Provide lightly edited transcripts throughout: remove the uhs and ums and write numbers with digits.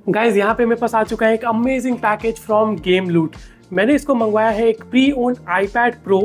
Guys यहाँ पे मेरे पास आ चुका है एक अमेजिंग पैकेज फ्रॉम गेम लूट। मैंने इसको मंगवाया है एक pre owned iPad Pro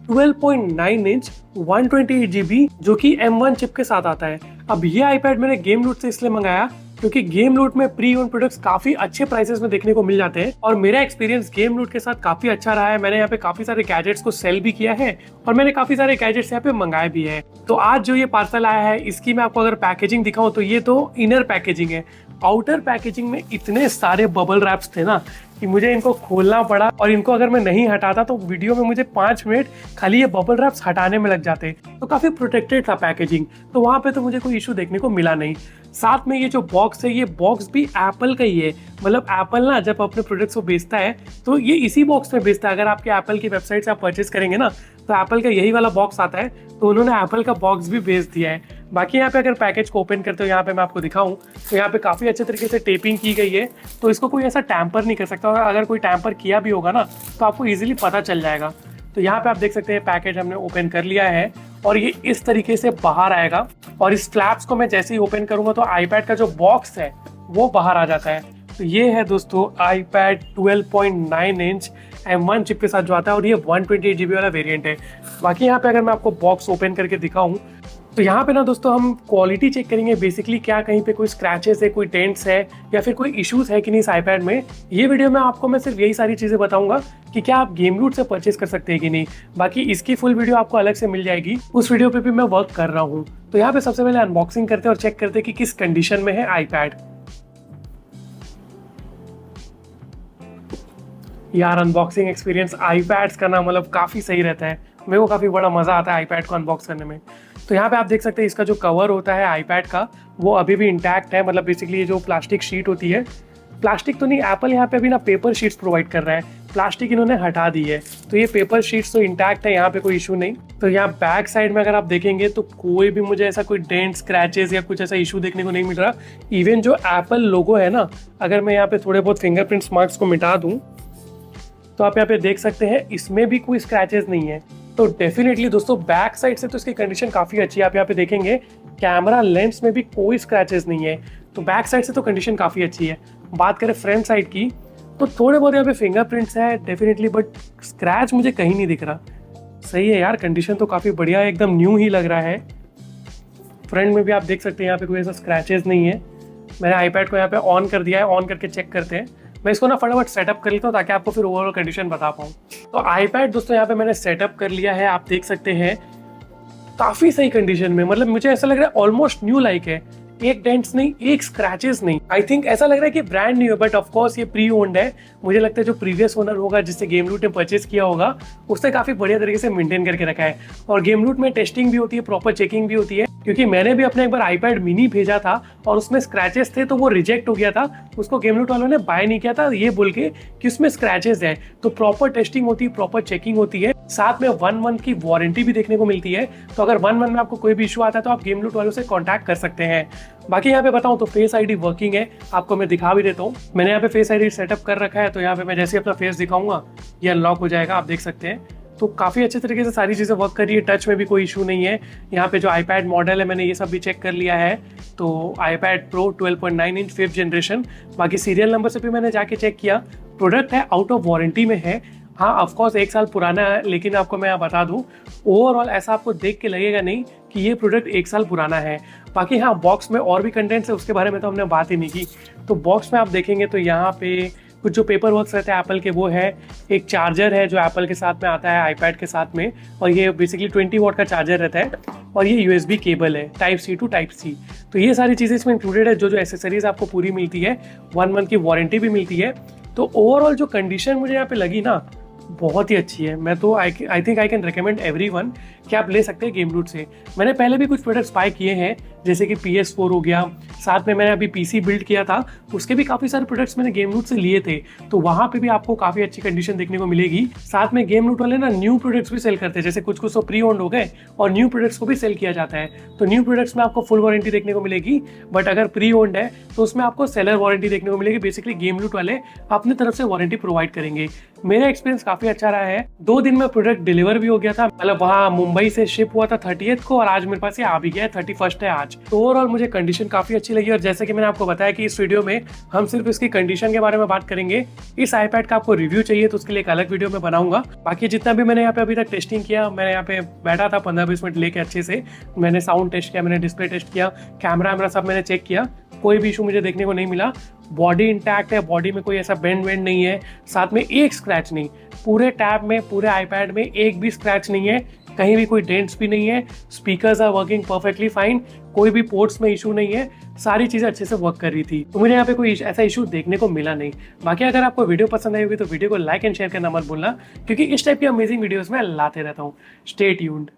12.9 inch 128 GB जो कि M1 चिप के साथ आता है। अब ये iPad मैंने गेम लूट से इसलिए मंगाया क्योंकि गेम लूट में प्री ओन्ड प्रोडक्ट्स काफी अच्छे प्राइसेस में देखने को मिल जाते हैं और मेरा एक्सपीरियंस गेम लूट के साथ काफी अच्छा रहा है। मैंने यहाँ पे काफी सारे गैजेट्स को सेल भी किया है और मैंने काफी सारे गैजेट्स यहाँ पे मंगाए भी है। तो आज जो ये पार्सल आया है इसकी मैं आपको अगर पैकेजिंग दिखाऊं तो ये तो इनर पैकेजिंग है। आउटर पैकेजिंग में इतने सारे बबल रैप्स थे ना कि मुझे इनको खोलना पड़ा और इनको अगर मैं नहीं हटाता तो वीडियो में मुझे 5 मिनट खाली ये बबल रैप्स हटाने में लग जाते। तो काफी प्रोटेक्टेड था पैकेजिंग, तो वहां पे तो मुझे कोई इशू देखने को मिला नहीं। साथ में ये जो बॉक्स है ये बॉक्स भी एप्पल का ही है। मतलब एप्पल ना जब अपने प्रोडक्ट्स को बेचता है तो ये इसी बॉक्स में बेचता है। अगर आपके एप्पल की वेबसाइट से आप परचेज करेंगे ना तो एप्पल का यही वाला बॉक्स आता है, तो उन्होंने एप्पल का बॉक्स भी बेच दिया है। बाकी यहाँ पे अगर पैकेज को ओपन करते हो यहाँ पे मैं आपको दिखाऊं तो यहाँ पे काफ़ी अच्छे तरीके से टेपिंग की गई है, तो इसको कोई ऐसा टैम्पर नहीं कर सकता। और अगर कोई टैम्पर किया भी होगा ना तो आपको ईजिली पता चल जाएगा। तो यहाँ पे आप देख सकते हैं पैकेज हमने ओपन कर लिया है और ये इस तरीके से बाहर आएगा। और इस फ्लैप्स को मैं जैसे ही ओपन करूंगा तो iPad का जो बॉक्स है वो बाहर आ जाता है। तो ये है दोस्तों iPad 12.9 इंच M1 चिप के साथ जो आता है और ये 128 GB वाला वेरिएंट है। बाकी यहाँ पे अगर मैं आपको बॉक्स ओपन करके दिखाऊं तो यहाँ पे ना दोस्तों हम क्वालिटी चेक करेंगे बेसिकली, क्या कहीं पे कोई स्क्रैचेस है, कोई डेंट्स है या फिर कोई इश्यूज है कि नहीं इस iPad में। ये वीडियो में आपको मैं सिर्फ यही सारी चीज़ें बताऊंगा कि क्या आप गेम लूट से परचेज कर सकते हैं कि नहीं। बाकी इसकी फुल वीडियो आपको अलग से मिल जाएगी, उस वीडियो पे भी मैं वर्क कर रहा हूँ। तो यहाँ पे सबसे पहले अनबॉक्सिंग करते हैं और चेक करते हैं कि किस कंडीशन में है iPad। यार अनबॉक्सिंग एक्सपीरियंस iPads का ना मतलब काफ़ी सही रहता है। मेरे को काफ़ी बड़ा मज़ा आता है iPad को अनबॉक्स करने में। तो यहाँ पे आप देख सकते हैं इसका जो कवर होता है iPad का वो अभी भी इंटैक्ट है। मतलब बेसिकली ये जो प्लास्टिक शीट होती है, प्लास्टिक तो नहीं, एप्पल यहाँ पे अभी ना पेपर शीट्स प्रोवाइड कर रहा है, प्लास्टिक इन्होंने हटा दी है। तो ये पेपर शीट्स तो इंटैक्ट है, यहाँ पे कोई इशू नहीं। तो यहाँ बैक साइड में अगर आप देखेंगे तो कोई भी मुझे ऐसा कोई डेंट, स्क्रैचेस या कुछ ऐसा इशू देखने को नहीं मिल रहा। इवन जो एप्पल लोगो है ना, अगर मैं यहाँ पे थोड़े बहुत फिंगरप्रिंट्स मार्क्स को मिटा दूँ तो आप यहाँ पे देख सकते हैं इसमें भी कोई स्क्रैचेस नहीं है। तो डेफिनेटली दोस्तों बैक साइड से तो इसकी कंडीशन काफ़ी अच्छी है। आप यहाँ पे देखेंगे कैमरा लेंस में भी कोई स्क्रैचेस नहीं है, तो बैक साइड से तो कंडीशन काफ़ी अच्छी है। बात करें फ्रंट साइड की तो थोड़े बहुत यहाँ पे फिंगरप्रिंट्स है डेफिनेटली, बट स्क्रैच मुझे कहीं नहीं दिख रहा। सही है यार, कंडीशन तो काफ़ी बढ़िया है, एकदम न्यू ही लग रहा है। फ्रंट में भी आप देख सकते हैं यहाँ पे कोई ऐसा स्क्रैचेस नहीं है। मैंने iPad को यहाँ पे ऑन कर दिया है, ऑन करके चेक करते हैं। मैं इसको ना फटाफट सेटअप कर लेता हूँ ताकि आपको फिर ओवरऑल कंडीशन बता पाऊँ। तो iPad दोस्तों यहाँ पे मैंने सेटअप कर लिया है, आप देख सकते हैं काफ़ी सही कंडीशन में। मतलब मुझे ऐसा लग रहा है ऑलमोस्ट न्यू लाइक है, एक डेंट्स नहीं, एक स्क्रैचेस नहीं। आई थिंक ऐसा लग रहा है कि ब्रांड न्यू है, बट ऑफ कोर्स ये प्री ओन्ड है। मुझे लगता है जो प्रीवियस ओनर होगा जिससे गेम लूट ने परचेज किया होगा उसने काफ़ी बढ़िया तरीके से मेंटेन करके रखा है। और गेम लूट में टेस्टिंग भी होती है, प्रॉपर चेकिंग भी होती है, क्योंकि मैंने भी अपने एक बार iPad मिनी भेजा था और उसमें स्क्रैचेस थे तो वो रिजेक्ट हो गया था। उसको गेम लूट वालों ने बाय नहीं किया था ये बोल के कि उसमें स्क्रैचेस है। तो प्रॉपर टेस्टिंग होती है, प्रॉपर चेकिंग होती है, साथ में 1 मंथ की वारंटी भी देखने को मिलती है। तो अगर 1 मंथ में आपको कोई भी इशू आता है तो आप गेम लूट वालों से कॉन्टैक्ट कर सकते हैं। बाकी यहाँ पे बताऊँ तो फेस आईडी वर्किंग है, आपको मैं दिखा भी देता हूँ। मैंने यहाँ पे फेस आईडी सेटअप कर रखा है, तो यहाँ पे मैं जैसे अपना फेस दिखाऊंगा ये अनलॉक हो जाएगा, आप देख सकते हैं। तो काफ़ी अच्छे तरीके से सारी चीज़ें वर्क कर रही है, टच में भी कोई इशू नहीं है। यहाँ पे जो iPad मॉडल है मैंने ये सब भी चेक कर लिया है। तो iPad Pro 12.9 inch 5th generation. बाकी सीरियल नंबर से भी मैंने जाके चेक किया, प्रोडक्ट है आउट ऑफ वारंटी में है। हाँ ऑफकोर्स 1 साल पुराना है, लेकिन आपको मैं बता दूँ ओवरऑल ऐसा आपको देख के लगेगा नहीं कि ये प्रोडक्ट 1 साल पुराना है। बाकी हाँ बॉक्स में और भी कंटेंट्स है, उसके बारे में तो हमने बात ही नहीं की। तो बॉक्स में आप देखेंगे तो यहाँ पे कुछ जो पेपर वर्क रहते हैं एप्पल के वो है, एक चार्जर है जो एप्पल के साथ में आता है iPad के साथ में, और ये बेसिकली 20 वॉट का चार्जर रहता है, और ये USB केबल है type C to type C। तो ये सारी चीज़ें इसमें इंक्लूडेड है। जो जो एसेसरीज आपको पूरी मिलती है, 1 मंथ की वारंटी भी मिलती है। तो ओवरऑल जो कंडीशन मुझे यहाँ पे लगी ना बहुत ही अच्छी है। मैं तो I think I can recommend everyone कि आप ले सकते हैं गेम लूट से। मैंने पहले भी कुछ प्रोडक्ट्स बाय किए हैं, जैसे कि PS4 हो गया, साथ में मैंने अभी PC बिल्ड किया था, उसके भी काफ़ी सारे प्रोडक्ट्स मैंने गेम लूट से लिए थे। तो वहाँ पे भी आपको काफ़ी अच्छी कंडीशन देखने को मिलेगी। साथ में गेम लूट वाले ना न्यू प्रोडक्ट्स भी सेल करते हैं, जैसे कुछ कुछ तो प्री ओन्ड हो गए और न्यू प्रोडक्ट्स को भी सेल किया जाता है। तो न्यू प्रोडक्ट्स में आपको फुल वारंटी देखने को मिलेगी, बट अगर प्री ओन्ड है तो उसमें आपको सेलर वारंटी देखने को मिलेगी। बेसिकली गेम लूट वाले अपनी तरफ से वारंटी प्रोवाइड करेंगे। मेरा एक्सपीरियंस काफ़ी अच्छा रहा है। 2 दिन में प्रोडक्ट डिलीवर भी हो गया था। मतलब वहाँ मुंबई से शिप हुआ था 30th को और आज मेरे पास ये आ भी गया है, 31st है आज। तो ओवरऑल मुझे कंडीशन काफ़ी अच्छी लगी, और जैसे कि मैंने आपको बताया कि इस वीडियो में हम सिर्फ इसकी कंडीशन के बारे में बात करेंगे। इस आईपैड का आपको रिव्यू चाहिए तो उसके लिए एक अलग वीडियो में बनाऊंगा। बाकी जितना भी मैंने यहाँ पे अभी तक टेस्टिंग किया, मैंने यहाँ पे बैठा था 15-20 मिनट लेके अच्छे से, मैंने साउंड टेस्ट किया, मैंने डिस्प्ले टेस्ट किया, कैमरा वैमरा सब मैंने चेक किया, कोई भी इशू मुझे देखने को नहीं मिला। बॉडी इंटैक्ट है, बॉडी में कोई ऐसा बेंड वेंड नहीं है, साथ में एक स्क्रैच नहीं, पूरे टैब में पूरे आईपैड में एक भी स्क्रैच नहीं है, कहीं भी कोई डेंट्स भी नहीं है। Speakers are working perfectly fine, कोई भी पोर्ट्स में इशू नहीं है, सारी चीज़ें अच्छे से वर्क कर रही थी, तो मुझे यहाँ पे कोई ऐसा इशू देखने को मिला नहीं। बाकी अगर आपको वीडियो पसंद आई होगी तो वीडियो को लाइक एंड शेयर करना मत भूलना, क्योंकि इस टाइप की अमेजिंग वीडियोस मैं लाते रहता हूँ। Stay tuned.